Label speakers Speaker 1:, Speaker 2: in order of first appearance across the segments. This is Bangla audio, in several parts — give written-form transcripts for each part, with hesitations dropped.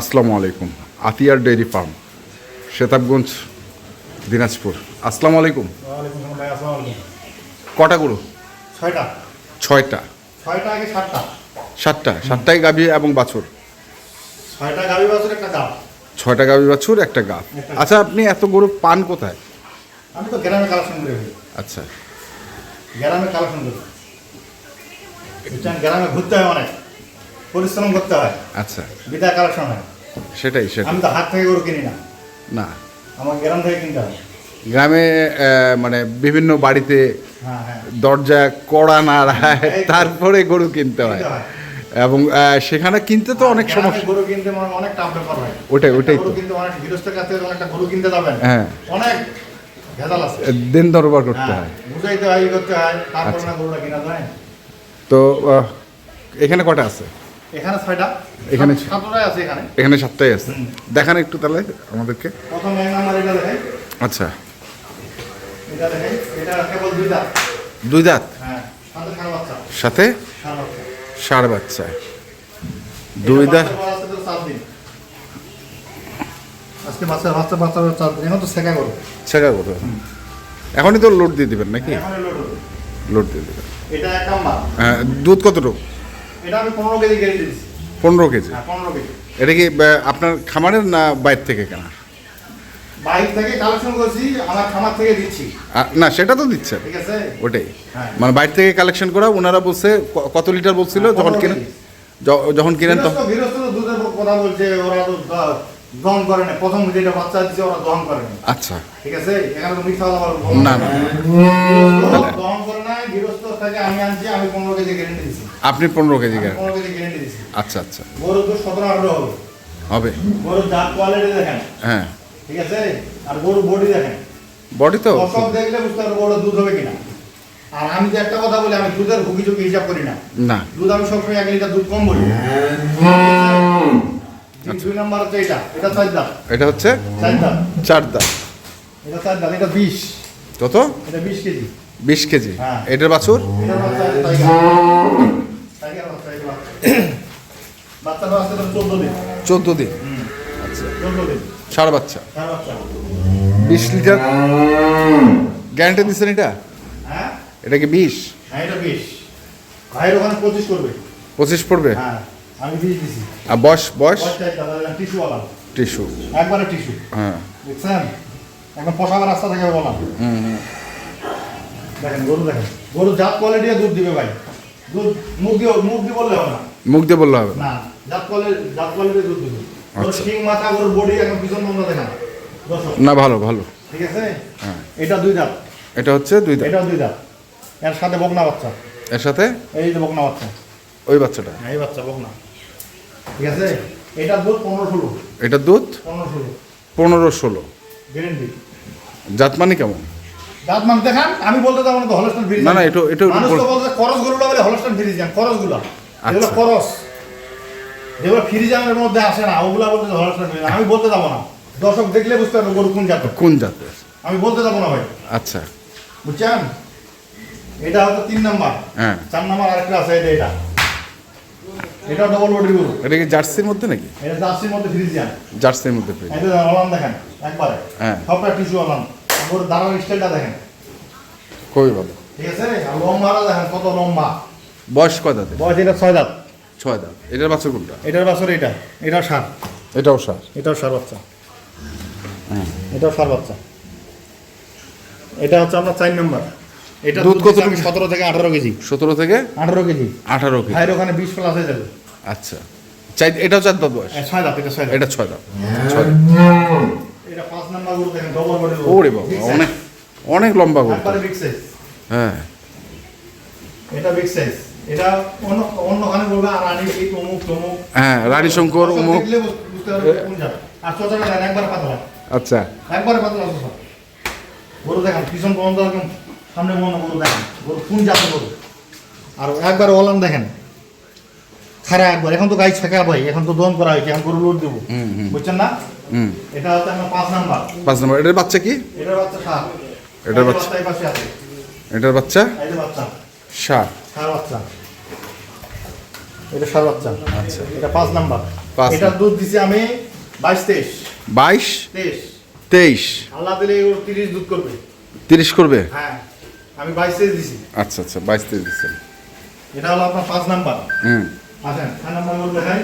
Speaker 1: আসসালামু আলাইকুম। Atiar dairy farm, Setabganj, Dinajpur. আসসালামু আলাইকুম। কটা গরু?
Speaker 2: ছয়টা।
Speaker 1: ছয়টা।
Speaker 2: ছয়টা আগে সাতটা।
Speaker 1: সাতটায় গাভী এবং বাছুর।
Speaker 2: ছয়টা গাভী বাছুর একটা গাব।
Speaker 1: ছয়টা গাভী বাছুর একটা গাভ। আচ্ছা, আপনি এত গরু পান কোথায়?
Speaker 2: আমি তো গ্রামে কালেকশন করে ফেলি।
Speaker 1: আচ্ছা,
Speaker 2: গ্রামে কালেকশন করি। গ্রামে ঘুরতে হয়, অনেক পরিশ্রম করতে হয়।
Speaker 1: আচ্ছা,
Speaker 2: বিদায় কালেকশন হয়।
Speaker 1: সেটাই।
Speaker 2: আমি তো হাত থেকে গরু কিনি না,
Speaker 1: না,
Speaker 2: আমার গ্রাম থেকে কিনতে হয়।
Speaker 1: গ্রামে মানে বিভিন্ন বাড়িতে
Speaker 2: হ্যাঁ হ্যাঁ,
Speaker 1: দরজা কড়া নাড়ায়, তারপরে গরু কিনতে হয়। এবং সেখানে কিনতে তো অনেক
Speaker 2: গ্রামে
Speaker 1: সমস্যা।
Speaker 2: গরু কিনতে অনেক টাফ ব্যাপার হয়।
Speaker 1: ওটাই তো।
Speaker 2: গরু কিনতে অনেক গৃহস্থের কাছে একটা গরু কিনতে যাবেন,
Speaker 1: হ্যাঁ,
Speaker 2: অনেক ভেজাল আছে।
Speaker 1: দিন দরবার করতে
Speaker 2: হ্যাঁ,
Speaker 1: হয়।
Speaker 2: বুঝাইতে হয়, করতে হয়, তারপর
Speaker 1: আচ্ছা।
Speaker 2: না গরুটা কিনা যায়।
Speaker 1: তো এখানে কটা আছে?
Speaker 2: এখানে ছয়টা।
Speaker 1: এখানে
Speaker 2: সাতটাই আছে এখানে।
Speaker 1: এখানে সাতটাই আছে। দেখান একটু তাহলে আমাদেরকে।
Speaker 2: প্রথম এক নাম্বার এটা দেখেন।
Speaker 1: আচ্ছা,
Speaker 2: এটা দেখেন, এটা কেবল দুই দাঁত।
Speaker 1: দুই দাঁত,
Speaker 2: হ্যাঁ, সাথে ষাঁড় বাচ্চা।
Speaker 1: সাথে
Speaker 2: ষাঁড় বাচ্চা।
Speaker 1: ষাঁড় বাচ্চা। দুই দাঁত।
Speaker 2: বাচ্চার বয়স আছে তো 7 দিন। আজকে বাচ্চা 4 দিন। এখন তো শেখা করো।
Speaker 1: ছেঁকা করো। এখনই তো লোড দিয়ে দিবেন নাকি?
Speaker 2: এখন লোড হবে।
Speaker 1: লোড দিয়ে দিবেন।
Speaker 2: এটা এক নাম্বার।
Speaker 1: দুধ কতটুকু?
Speaker 2: এটা আমি 15 কেজি গ্যারেন্টি দিচ্ছি।
Speaker 1: 15 কেজি।
Speaker 2: হ্যাঁ, 15 কেজি।
Speaker 1: এটা কি আপনার খামারের না বাইরে থেকে কেনা?
Speaker 2: বাইরে থেকে কালেকশন করছি, আমার খামার থেকে দিচ্ছি।
Speaker 1: না, সেটা তো দিচ্ছেন।
Speaker 2: ঠিক আছে?
Speaker 1: ওটাই,
Speaker 2: হ্যাঁ।
Speaker 1: মানে বাইরে থেকে কালেকশন করা। ওনারা বলছে কত লিটার বলছিল যখন কিনেন? যখন কিনেন তো
Speaker 2: গৃহস্থ তো দুধের কথা বলছে, ওরা তো দহন করে না। প্রথম যেটা বাচ্চা দিচ্ছে ওরা দহন করে না।
Speaker 1: আচ্ছা,
Speaker 2: ঠিক আছে? এখানে তো মিথ্যা কথা বলবো
Speaker 1: না না,
Speaker 2: দহন করে না। গৃহস্থ থেকে আমি আনছি, আমি 15 কেজি গ্যারেন্টি দিচ্ছি।
Speaker 1: আপনি 15 কেজি
Speaker 2: আমি
Speaker 1: গ্যারান্টি?
Speaker 2: 15 কেজি গ্যারেন্টি দিচ্ছি।
Speaker 1: আচ্ছা আচ্ছা,
Speaker 2: গরু তো 17-18 হবে।
Speaker 1: হবে।
Speaker 2: গরুর দাঁত কোয়ালিটি দেখেন।
Speaker 1: হ্যাঁ,
Speaker 2: ঠিক আছে? আর গরুর বডি দেখেন।
Speaker 1: বডি তো
Speaker 2: দর্শক দেখলে বুঝতে পারবো গরুর দুধ হবে কিনা। আর আমি যে একটা কথা বলি, আমি দুধের হুকি ঝুঁকি হিসাব করি না।
Speaker 1: না।
Speaker 2: দুধ আমি সবসময় 1 লিটার দুধ কম বলি। 2 নাম্বার হচ্ছে এটা। এটা 4 দাঁত।
Speaker 1: এটা হচ্ছে
Speaker 2: 4 দাঁত।
Speaker 1: 4 দাঁত।
Speaker 2: এটা 4 দাঁত। এটা 20।
Speaker 1: কত?
Speaker 2: এটা 20 কেজি।
Speaker 1: 20 কেজি।
Speaker 2: হ্যাঁ।
Speaker 1: এটার বাছুর?
Speaker 2: এটার বাচ্চা টাইগার। টাইগার বাচ্চা, এই বাচ্চা। বাচ্চার বাচ্চা তো 14 দিন।
Speaker 1: 14 দিন।
Speaker 2: হুম,
Speaker 1: আচ্ছা,
Speaker 2: 14 দিন।
Speaker 1: ষাঁড় বাচ্চা।
Speaker 2: ষাঁড় বাচ্চা।
Speaker 1: 20 লিটার গ্যারান্টি দিচ্ছেন এটা?
Speaker 2: হ্যাঁ?
Speaker 1: এটা কি 20?
Speaker 2: হ্যাঁ, এটা 20। ভাইয়ের ওখানে 25 করবে।
Speaker 1: 25 পড়বে?
Speaker 2: হ্যাঁ, আমি 20 দিছি।
Speaker 1: আর বয়স?
Speaker 2: টিস্যু ওয়ালা।
Speaker 1: টিস্যু।
Speaker 2: একবারে টিস্যু।
Speaker 1: হ্যাঁ।
Speaker 2: দেখছেন? এখন পোষাবার রাস্তা থেকে বললাম। দেখেন গরু, দেখেন গরু জাত কোয়ালিটি দুধ দিবে ভাই। দুধ মুখ দিয়ে বললে হবে না।
Speaker 1: মুখ দিয়ে বললে হবে
Speaker 2: না, জাত কোয়ালিটি দুধ দিবে। গরুর
Speaker 1: আচ্ছা।
Speaker 2: শিং মাথা, গরুর বডি এখন পিছন বন্ধ দেখেন। দর্শক,
Speaker 1: না, ভালো ভালো।
Speaker 2: ঠিক আছে?
Speaker 1: হ্যাঁ।
Speaker 2: এটা 2 দাঁত।
Speaker 1: এটা হচ্ছে 2 দাঁত।
Speaker 2: এটাও 2 দাঁত। এর সাথে বকনা বাচ্চা।
Speaker 1: এর সাথে
Speaker 2: এই যে বকনা বাচ্চা।
Speaker 1: ওই বাচ্চাটা।
Speaker 2: এই বাচ্চা বকনা। ঠিক আছে? এটা দুধ 15-16।
Speaker 1: এটা দুধ
Speaker 2: 15-16
Speaker 1: 15-16।
Speaker 2: গ্যারেন্টি।
Speaker 1: জাত মানে কেমন?
Speaker 2: দাঁত মান দেখান। আমি বলতে যাবো না তো হলস্টাইন ফ্রিজিয়ান।
Speaker 1: না না, এটা
Speaker 2: মানুষ তো বলছে করস গরুটা বলে হলস্টাইন ফ্রিজিয়ান। করসগুলা এগুলো
Speaker 1: আচ্ছা।
Speaker 2: করস, যেগুলো ফ্রিজিয়ানের মধ্যে আসে না, ওগুলা বলতে হলস্টাইন ফ্রিজিয়ান। আমি বলতে যাবো না, দর্শক দেখলে বুঝতে পারবে গরু কোন জাতের।
Speaker 1: কোন জাতের?
Speaker 2: আমি বলতে যাবো না ভাই,
Speaker 1: আচ্ছা।
Speaker 2: বুঝছেন? এটা হচ্ছে 3 নাম্বার।
Speaker 1: হ্যাঁ।
Speaker 2: 4 নাম্বার আরেকটা আছে, এটা এটা ডবল বডি গরু।
Speaker 1: এটা কি জার্সির মধ্যে নাকি?
Speaker 2: এটা জার্সির মধ্যে ফ্রিজিয়ান।
Speaker 1: জার্সির মধ্যে পেয়ে।
Speaker 2: এটা অলান দেখেন একবারে।
Speaker 1: হ্যাঁ।
Speaker 2: সবটা টিস্যু অলান। গরুর দাঁড়ানোর স্টাইলটা দেখেন।
Speaker 1: খুবই ভালো।
Speaker 2: ঠিক আছে? আর লম্বাটা দেখেন কত লম্বা।
Speaker 1: বয়স কয় দাঁতের?
Speaker 2: বয়স এটা 6 দাঁত।
Speaker 1: 6 দাঁত। এটার বাছুর কোনটা?
Speaker 2: এটার বাছর এটা। এটাও ষাঁড়।
Speaker 1: এটাও ষাঁড়।
Speaker 2: এটাও ষাঁড় বাচ্চা। এটাও ষাঁড় বাচ্চা। এটা হচ্ছে আপনার 4 নাম্বার। এটা
Speaker 1: দুধ
Speaker 2: দুধ
Speaker 1: কত?
Speaker 2: 17 থেকে 18 কেজি।
Speaker 1: 17 থেকে
Speaker 2: 18 কেজি।
Speaker 1: 18 কেজি।
Speaker 2: ভাইয়ের ওখানে 20 প্লাস হয়ে যাবে।
Speaker 1: আচ্ছা। এটাও 4 দাঁত বয়স?
Speaker 2: 6 দাঁত। এটা 6 দাঁত।
Speaker 1: এটা 6 দাঁত। 6 দাঁত।
Speaker 2: এটা 5 নাম্বার গরু দেখেন, ডবল বডি গরু।
Speaker 1: ওরে বাবা, অনেক অনেক লম্বা গরু।
Speaker 2: একবারে বিগ সাইজ।
Speaker 1: হ্যাঁ।
Speaker 2: এটা বিগ সাইজ। এটা অন্যখানে বলবে আর রানী এই অমুক তমুক।
Speaker 1: হ্যাঁ, রানী শঙ্কর
Speaker 2: দর্শক
Speaker 1: অমুক।
Speaker 2: দেখলে বুঝতে পারবে কোন জাত। আর চোচাটা দেখেন একবারে পাতলা।
Speaker 1: আচ্ছা।
Speaker 2: একবারে পাতলা চোচা। গরু দেখেন পিছন পর্যন্ত একদম সামনে মনে গরু দেখেন। গরু কোন জাতের গরু। আর একবারে ওলান দেখেন খারা একবার। এখন তো গাই ছেঁকা ভাই, এখন তো দহন করা হয়েছে, এখন গরু লোড দেবো। বুঝছেন না? এটা হচ্ছে আমার 5 নাম্বার।
Speaker 1: 5 নম্বর। এটার বাচ্চা কি?
Speaker 2: এটার বাচ্চা ষাঁড়।
Speaker 1: এটার বাচ্চা?
Speaker 2: এই পাশে আছে।
Speaker 1: এটার বাচ্চা
Speaker 2: এই যে বাচ্চা
Speaker 1: ষাঁড়।
Speaker 2: ষাঁড় বাচ্চা। এটা সার বাচ্চা।
Speaker 1: আচ্ছা।
Speaker 2: এটা 5 নাম্বার।
Speaker 1: পাঁচ
Speaker 2: এটার দুধ দিছি আমি 22-23।
Speaker 1: 22
Speaker 2: 23।
Speaker 1: 23
Speaker 2: আল্লাহ দিলে এগুলো 30 দুধ করবে।
Speaker 1: 30 করবে।
Speaker 2: হ্যাঁ, আমি 22-23 দিছি।
Speaker 1: আচ্ছা আচ্ছা 22 23 দিচ্ছেন।
Speaker 2: এটা হলো আপনার 5 নাম্বার।
Speaker 1: হুম।
Speaker 2: আচ্ছা 6 নাম্বার গরু দেখাই।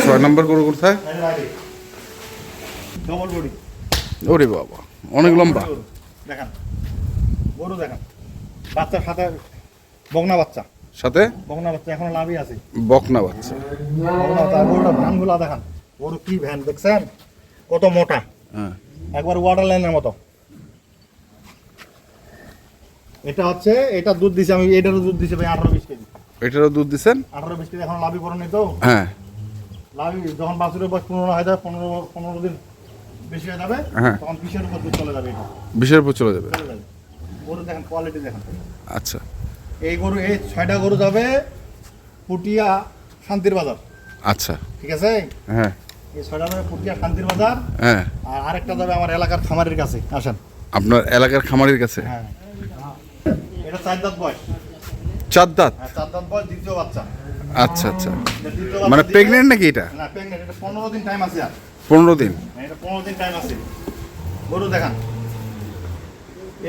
Speaker 1: 6 নম্বর গরু কোথায়?
Speaker 2: Double body.
Speaker 1: ওরে বাবা অনেক লম্বা।
Speaker 2: দেখেন গরু দেখেন, বাচ্চার সাথে বকনা বাচ্চা,
Speaker 1: সাথে
Speaker 2: বকনা বাচ্চা এখনো লাভই আছে।
Speaker 1: বকনা বাচ্চা।
Speaker 2: বকনা বাচ্চা। আর গরুটা ভ্যানগুলা দেখেন, গরু কি ভ্যান দেখছেন, কত মোটা,
Speaker 1: হ্যাঁ।
Speaker 2: একবার ওয়াটার লাইনের মতো। এটা হচ্ছে, এটা দুধ দিছে আমি, এটারও দুধ দিছে ভাই 18-20 কেজি।
Speaker 1: এটারও দুধ দিচ্ছেন?
Speaker 2: 18-20 কেজি এখন লাভই করেনি তো।
Speaker 1: হ্যাঁ
Speaker 2: লাভই যখন বাছুরের বয়স 15 হয়ে যাবে, 15 দিন বেশি হয়ে যাবে,
Speaker 1: হ্যাঁ।
Speaker 2: তখন 20-এর উপর দুধ চলে যাবে। এটা
Speaker 1: 20-এর উপর চলে যাবে।
Speaker 2: চলে যাবে। গরু দেখেন কোয়ালিটি দেখেন।
Speaker 1: আচ্ছা
Speaker 2: এই গরু, এই 6টা গরু যাবে পুটিয়া শান্তির বাজার।
Speaker 1: আচ্ছা
Speaker 2: ঠিক আছে,
Speaker 1: হ্যাঁ
Speaker 2: এই 6টা যাবে পুটিয়া শান্তির বাজার,
Speaker 1: হ্যাঁ।
Speaker 2: আর আরেকটা যাবে আমার এলাকার খামারের কাছে। আসেন।
Speaker 1: আপনার এলাকার খামারের কাছে?
Speaker 2: হ্যাঁ, এটা 4 দাঁত বয়স।
Speaker 1: 4 দাঁত?
Speaker 2: হ্যাঁ, 4 দাঁত বয়স, দ্বিতীয় বাচ্চা।
Speaker 1: আচ্ছা আচ্ছা।
Speaker 2: এটা দ্বিতীয় বাচ্চা
Speaker 1: মানে
Speaker 2: দিবে।
Speaker 1: প্রেগনেন্ট নাকি এটা?
Speaker 2: না প্রেগনেন্ট, এটা 15 দিন টাইম আছে। আর
Speaker 1: 15 দিন।
Speaker 2: এটা 15 দিন টাইম আছে। গরু দেখান,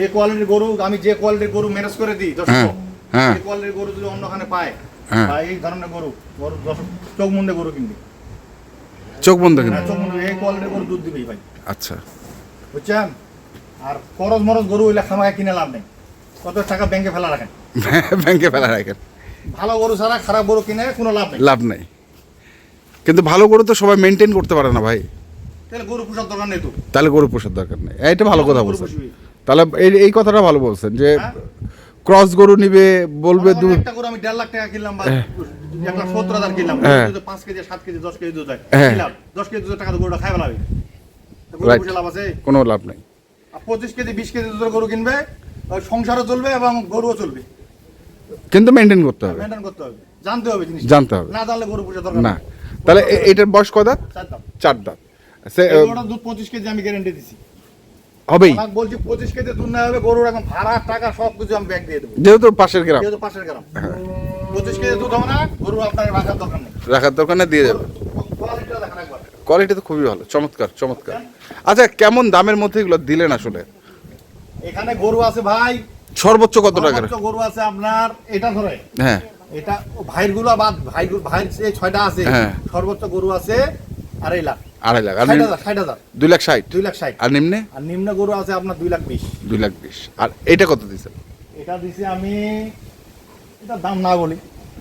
Speaker 2: এই কোয়ালিটির গরু, আমি যে কোয়ালিটির গরু ম্যানেজ করে দিই দর্শক,
Speaker 1: হ্যাঁ, হ্যাঁ।
Speaker 2: এই কোয়ালিটির গরু যদি অন্যখানে পায়,
Speaker 1: হ্যাঁ।
Speaker 2: বা এই ধরনের গরু, গরু দর্শক চোখ মুন্দে গরু কিনবে।
Speaker 1: চোখ বন্ধ কিন্তু।
Speaker 2: চোখ মুন্দে এই কোয়ালিটির গরু দুধ দিবেই ভাই,
Speaker 1: আচ্ছা
Speaker 2: বুঝছেন। আর খরচ মরচ গরু হইলে খামাকে কিনে লাভ নেই, কত টাকা ব্যাংকে ফেলা রাখেন।
Speaker 1: ব্যাংকে ফেলা রাখেন।
Speaker 2: ভালো গরু ছাড়া খারাপ গরু কিনে কোনো লাভ নেই।
Speaker 1: লাভ নাই। কিন্তু ভালো গরু তো সবাই মেনটেন করতে পারে না ভাই।
Speaker 2: তাহলে গরু পোষার দরকার নেই তো।
Speaker 1: তাহলে গরু পোষার দরকার নেই, এটা ভালো কথা
Speaker 2: গরু
Speaker 1: বলছেন।
Speaker 2: পুষবি।
Speaker 1: তাহলে এই কথাটা ভালো বলছেন যে
Speaker 2: হ্যাঁ?
Speaker 1: ক্রস গরু নিবে, বলবে
Speaker 2: মনে করেন
Speaker 1: দুধ।
Speaker 2: একটা গরু আমি 1.5 লাখ টাকা কিনলাম, বা 1,70,000 কিনলাম,
Speaker 1: হ্যাঁ।
Speaker 2: 5 কেজি 7 কেজি 10 কেজি দুধ দেয়,
Speaker 1: হ্যাঁ।
Speaker 2: কিনলাম 10 কেজি দুধের টাকা তো গরুটা খাইবা লাগবে, গরু
Speaker 1: Right.
Speaker 2: পুষে লাভ আছে?
Speaker 1: কোনো লাভ নাই।
Speaker 2: আর 25 কেজি 20 কেজি দুধের গরু কিনবে, ওই সংসারও চলবে এবং গরুও চলবে।
Speaker 1: কিন্তু মেনটেন করতে হবে,
Speaker 2: মেনটেন করতে হবে, জানতে হবে জিনিস,
Speaker 1: জানতে হবে।
Speaker 2: না জানলে গরু পুষে দরকার
Speaker 1: না
Speaker 2: নেই।
Speaker 1: তাহলে এটার বয়স কয় দাঁত?
Speaker 2: 4 দাম।
Speaker 1: 4 দাঁত। সে
Speaker 2: এই গরুটার দুধ 25 কেজি আমি গ্যারান্টি দিছি।
Speaker 1: হবেই,
Speaker 2: আমি বলছি 25 কেজি দুধ না হবে, গরুর এখন ভাড়া টাকা সব কিছু আমি ব্যাগ দিয়ে দেবো,
Speaker 1: যেহেতু পাশের গ্রাম।
Speaker 2: যেহেতু পাশের গ্রাম। 25 কেজি দুধ হবে না, গরু আপনার রাখার দরকার নেই।
Speaker 1: রাখার দোকানে দিয়ে যাবে।
Speaker 2: কোয়ালিটিটা দেখেন একবার।
Speaker 1: কোয়ালিটি তো খুবই ভালো, চমৎকার চমৎকার। আচ্ছা কেমন দামের মধ্যে এগুলো দিলেন আসলে?
Speaker 2: এখানে গরু আছে ভাই,
Speaker 1: সর্বোচ্চ কত টাকার?
Speaker 2: সর্বোচ্চ গরু আছে আপনার, এটা ধরে,
Speaker 1: হ্যাঁ
Speaker 2: এটা ভাইয়ের গুলো বাদ, ভাইয়ের যে 6টা আছে,
Speaker 1: হ্যাঁ।
Speaker 2: সর্বোচ্চ গরু আছে 2.5 লাখ,
Speaker 1: 2.5 লাখ। আর
Speaker 2: 60,000,
Speaker 1: 2,60,000।
Speaker 2: 2,60,000।
Speaker 1: আর নিম্নে?
Speaker 2: আর নিম্ন গরু আছে আপনার 2,20,000।
Speaker 1: 2,20,000। আর এটা কত দিচ্ছেন?
Speaker 2: এটা দিছি আমি, এটা দাম না বলি,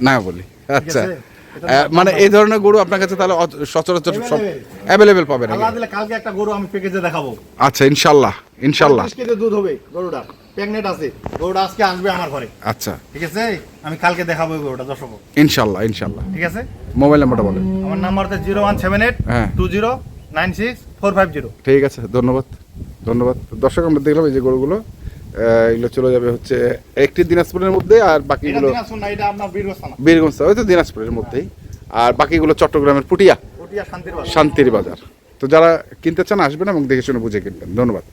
Speaker 1: না বলি। আচ্ছা
Speaker 2: আছে? এটা
Speaker 1: মানে এই ধরনের গরু আপনার কাছে তাহলে সচরাচর সব
Speaker 2: Available।
Speaker 1: অ্যাভেলেবেল পাবেন নাকি?
Speaker 2: আল্লাহ দিলে কালকে একটা গরু আমি প্যাকেজে দেখাবো।
Speaker 1: আচ্ছা ইনশাল্লাহ ইনশাল্লাহ।
Speaker 2: 35 কেজি দুধ হবে গরুটা, প্রেগনেন্ট আছে, গরুটা আজকে আসবে আমার ঘরে।
Speaker 1: আচ্ছা
Speaker 2: ঠিক আছে, আমি কালকে দেখাবো এই গরুটা দর্শক।
Speaker 1: ইনশাল্লাহ ইনশাল্লাহ।
Speaker 2: ঠিক আছে,
Speaker 1: মোবাইল নাম্বারটা বলেন।
Speaker 2: আমার নাম্বার হচ্ছে 0178
Speaker 1: হ্যাঁ।
Speaker 2: 2096 450।
Speaker 1: ঠিক আছে, ধন্যবাদ ধন্যবাদ। দর্শক আমরা দেখলাম এই যে গরুগুলো, এগুলো চলে যাবে হচ্ছে একটি দিনাজপুরের মধ্যে, আর
Speaker 2: এটা
Speaker 1: বাকিগুলো
Speaker 2: দিনাজপুর না, এটা আপনার বীরগঞ্জ থানা,
Speaker 1: বীরগঞ্জ, হয়তো দিনাজপুরের মধ্যেই, আর বাকিগুলো চট্টগ্রামের পুটিয়া
Speaker 2: পটিয়া শান্তির বাজার।
Speaker 1: শান্তির বাজার। তো যারা কিনতে চান আসবেন এবং দেখে শুনে বুঝে কিনবেন। ধন্যবাদ।